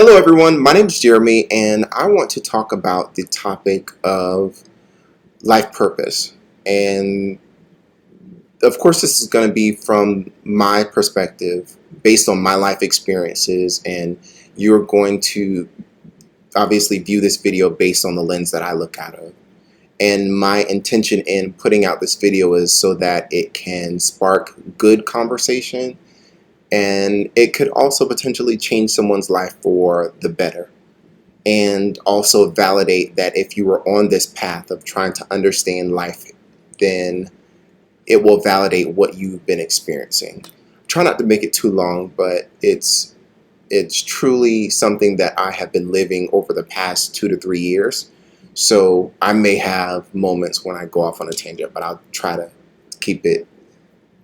Hello, everyone. My name is Jeremy, and I want to talk about the topic of life purpose. And of course, this is going to be from my perspective, based on my life experiences, and you're going to obviously view this video based on the lens that I look out of. And my intention in putting out this video is so that it can spark good conversation, and it could also potentially change someone's life for the better. And also validate that if you were on this path of trying to understand life, then it will validate what you've been experiencing. Try not to make it too long, but it's truly something that I have been living over the past 2 to 3 years. So I may have moments when I go off on a tangent, but I'll try to keep it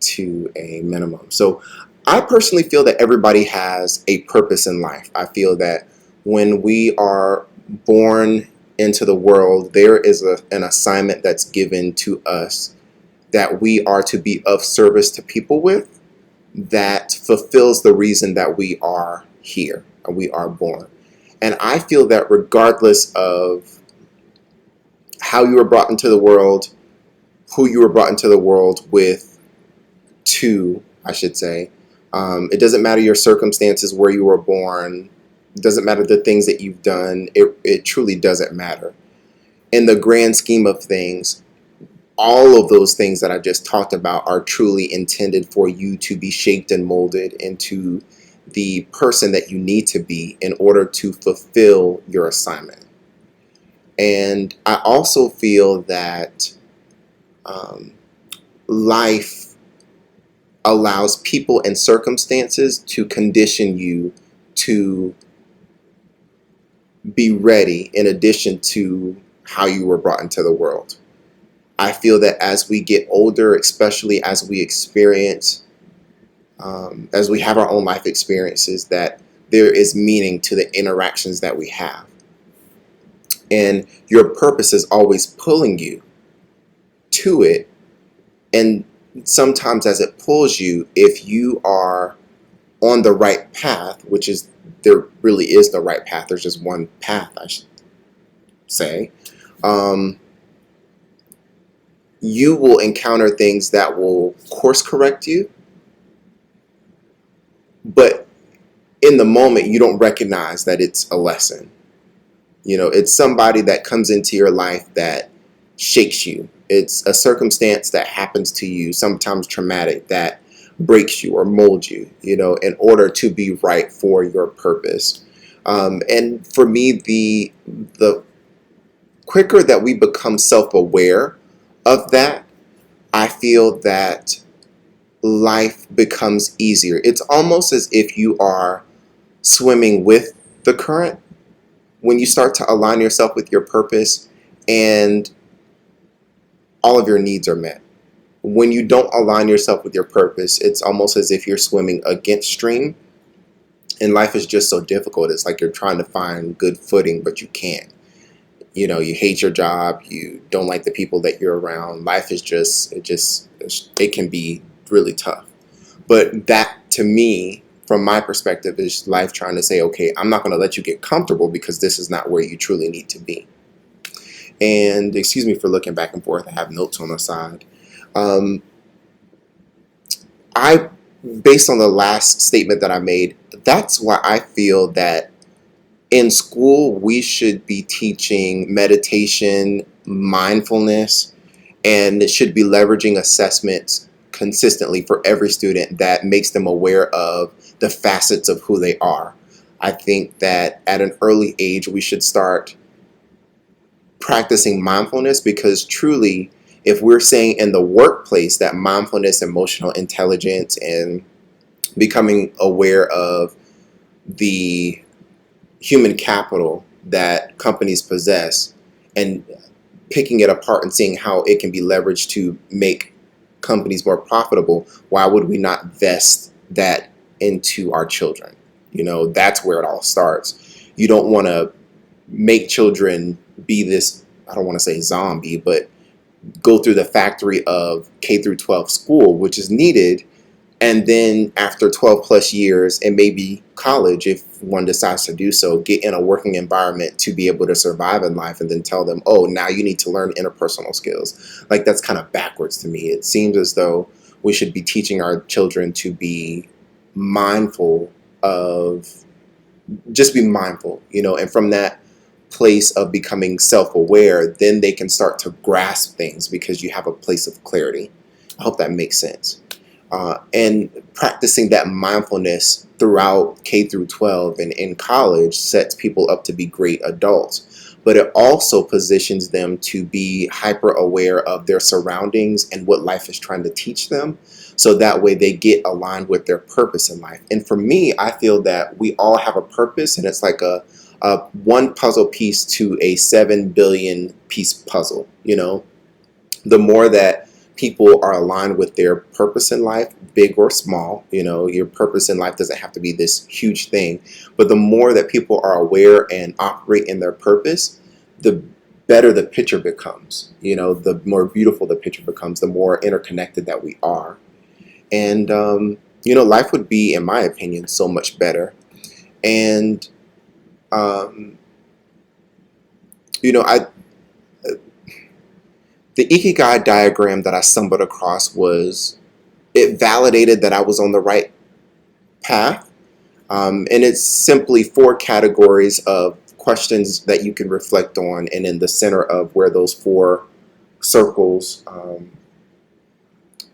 to a minimum. So I personally feel that everybody has a purpose in life. I feel that when we are born into the world, there is an assignment that's given to us that we are to be of service to people with, that fulfills the reason that we are here and we are born. And I feel that regardless of how you were brought into the world, who you were brought into the world with, I should say, it doesn't matter your circumstances, where you were born. It doesn't matter the things that you've done. It truly doesn't matter. In the grand scheme of things, all of those things that I just talked about are truly intended for you to be shaped and molded into the person that you need to be in order to fulfill your assignment. And I also feel that life allows people and circumstances to condition you to be ready in addition to how you were brought into the world. I feel that as we get older, especially as we experience, as we have our own life experiences, that there is meaning to the interactions that we have. And your purpose is always pulling you to it. And sometimes as it pulls you, if you are on the right path, which is, there really is no right path, there's just one path, I should say, you will encounter things that will course correct you, but in the moment you don't recognize that it's a lesson. You know, it's somebody that comes into your life that shakes you. It's a circumstance that happens to you, sometimes traumatic, that breaks you or molds you, in order to be right for your purpose. And for me, the quicker that we become self-aware of that, I feel that life becomes easier. It's almost as if you are swimming with the current when you start to align yourself with your purpose, and all of your needs are met. When you don't align yourself with your purpose, it's almost as if you're swimming against stream, and life is just so difficult. It's like you're trying to find good footing, but you can't. You hate your job, you don't like the people that you're around. Life is it can be really tough. But that, to me, from my perspective, is life trying to say, okay, I'm not going to let you get comfortable because this is not where you truly need to be. And excuse me for looking back and forth. I have notes on the side. Based on the last statement that I made, that's why I feel that in school we should be teaching meditation, mindfulness, and it should be leveraging assessments consistently for every student that makes them aware of the facets of who they are. I think that at an early age we should start practicing mindfulness, because truly, if we're saying in the workplace that mindfulness, emotional intelligence, and becoming aware of the human capital that companies possess and picking it apart and seeing how it can be leveraged to make companies more profitable, why would we not vest that into our children? That's where it all starts. You don't want to make children be this, I don't want to say zombie, but go through the factory of K through 12 school, which is needed, And then after 12 plus years, and maybe college, if one decides to do so, get in a working environment to be able to survive in life, and then tell them, oh, now you need to learn interpersonal skills. Like, that's kind of backwards to me. It seems as though we should be teaching our children to be mindful of, just be mindful, and from that place of becoming self-aware, then they can start to grasp things because you have a place of clarity. I hope that makes sense. And practicing that mindfulness throughout K through 12 and in college sets people up to be great adults. But it also positions them to be hyper aware of their surroundings and what life is trying to teach them. So that way they get aligned with their purpose in life. And for me, I feel that we all have a purpose, and it's like a one puzzle piece to a 7 billion piece puzzle. The more that people are aligned with their purpose in life, big or small, your purpose in life doesn't have to be this huge thing, but the more that people are aware and operate in their purpose, the better the picture becomes. The more beautiful the picture becomes, the more interconnected that we are. And life would be, in my opinion, so much better. And I the Ikigai diagram that I stumbled across it validated that I was on the right path. And it's simply 4 categories of questions that you can reflect on, and in the center of where those 4 circles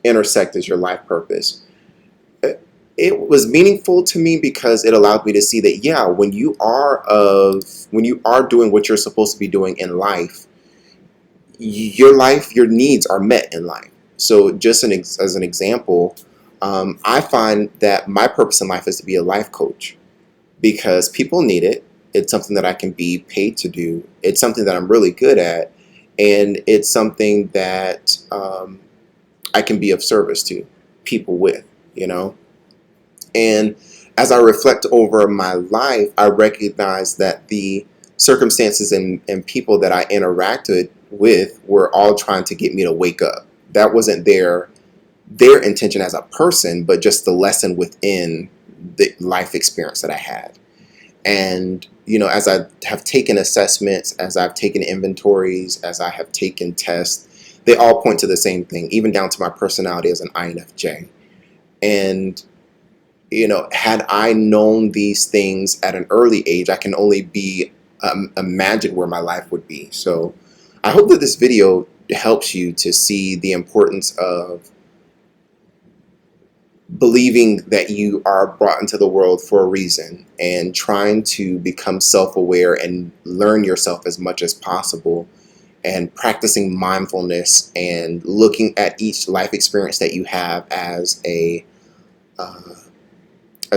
intersect is your life purpose. It was meaningful to me because it allowed me to see that, yeah, when you are doing what you're supposed to be doing in life, your needs are met in life. So just as an example, I find that my purpose in life is to be a life coach because people need it. It's something that I can be paid to do. It's something that I'm really good at, and it's something that I can be of service to people with, And as I reflect over my life, I recognize that the circumstances and people that I interacted with were all trying to get me to wake up. That wasn't their intention as a person, but just the lesson within the life experience that I had. And, as I have taken assessments, as I've taken inventories, as I have taken tests, they all point to the same thing, even down to my personality as an INFJ. And had I known these things at an early age, I can only imagine where my life would be. So I hope that this video helps you to see the importance of believing that you are brought into the world for a reason, and trying to become self-aware and learn yourself as much as possible, and practicing mindfulness and looking at each life experience that you have as a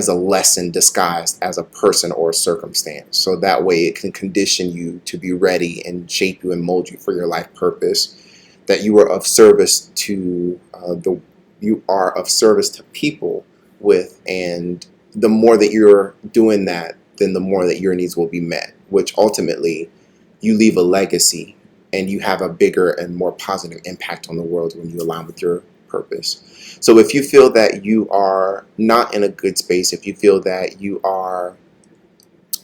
lesson disguised as a person or a circumstance. So that way it can condition you to be ready and shape you and mold you for your life purpose, that you are of service to people with. And the more that you're doing that, then the more that your needs will be met, which ultimately you leave a legacy and you have a bigger and more positive impact on the world when you align with your purpose. So if you feel that you are not in a good space, if you feel that you are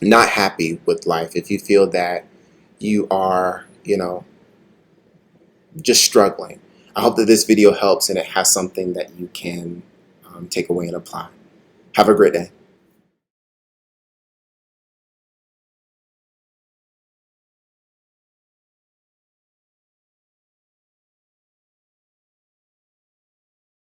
not happy with life, if you feel that you are, just struggling, I hope that this video helps and it has something that you can take away and apply. Have a great day.